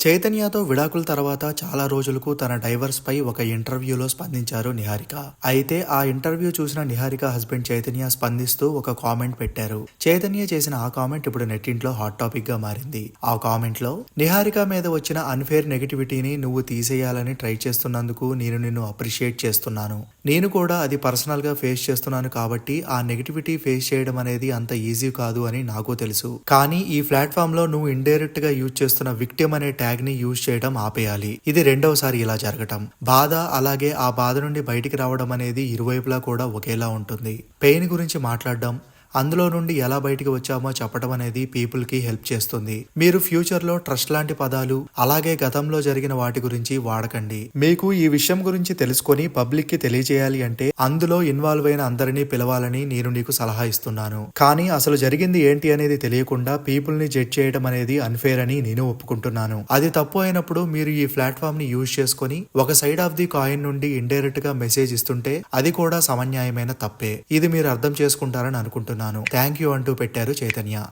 చైతన్యతో విడాకుల తర్వాత చాలా రోజులకు తన డైవర్స్ పై ఒక ఇంటర్వ్యూలో స్పందించారు నిహారిక. అయితే ఆ ఇంటర్వ్యూ చూసిన నిహారిక హస్బెండ్ చైతన్య స్పందిస్తూ ఒక కామెంట్ పెట్టారు. చైతన్య చేసిన ఆ కామెంట్ ఇప్పుడు నెట్టింట్లో హాట్ టాపిక్ గా మారింది. ఆ కామెంట్ లో నిహారిక మీద వచ్చిన అన్ఫేర్ నెగటివిటీని నువ్వు తీసేయాలని ట్రై చేస్తున్నందుకు నేను నిన్ను అప్రిషియేట్ చేస్తున్నాను. నేను కూడా అది పర్సనల్ గా ఫేస్ చేస్తున్నాను కాబట్టి ఆ నెగటివిటీ ఫేస్ చేయడం అనేది అంత ఈజీ కాదు అని నాకు తెలుసు. కానీ ఈ ప్లాట్ఫామ్ లో నువ్వు ఇండైరెక్ట్ గా యూజ్ చేస్తున్న విక్టిమ్ అనే ట్యాగ్ ని యూజ్ చేయడం ఆపేయాలి. ఇది రెండవసారి ఇలా జరగటం. బాధ అలాగే ఆ బాధ నుండి బయటికి రావడం అనేది ఇరువైపులా కూడా ఒకేలా ఉంటుంది. పెయిన్ గురించి మాట్లాడడం, అందులో నుండి ఎలా బయటికి వచ్చామో చెప్పడం అనేది పీపుల్ కి హెల్ప్ చేస్తుంది. మీరు ఫ్యూచర్ లో ట్రస్ట్ లాంటి పదాలు అలాగే గతంలో జరిగిన వాటి గురించి వాడకండి. మీకు ఈ విషయం గురించి తెలుసుకొని పబ్లిక్ కి తెలియజేయాలి అంటే అందులో ఇన్వాల్వ్ అయిన అందరినీ పిలవాలని నేను నీకు సలహా ఇస్తున్నాను. కానీ అసలు జరిగింది ఏంటి అనేది తెలియకుండా పీపుల్ ని జడ్జ్ చేయడం అనేది అన్ఫేర్ అని నేను ఒప్పుకుంటున్నాను. అది తప్పు అయినప్పుడు మీరు ఈ ప్లాట్ఫామ్ ని యూజ్ చేసుకొని ఒక సైడ్ ఆఫ్ ది కాయిన్ నుండి ఇండైరెక్ట్ గా మెసేజ్ ఇస్తుంటే అది కూడా సమన్యాయమైన తప్పే. ఇది మీరు అర్థం చేసుకుంటారని అనుకుంటున్నాను. థ్యాంక్ యూ అంటూ పెట్టారు చైతన్య.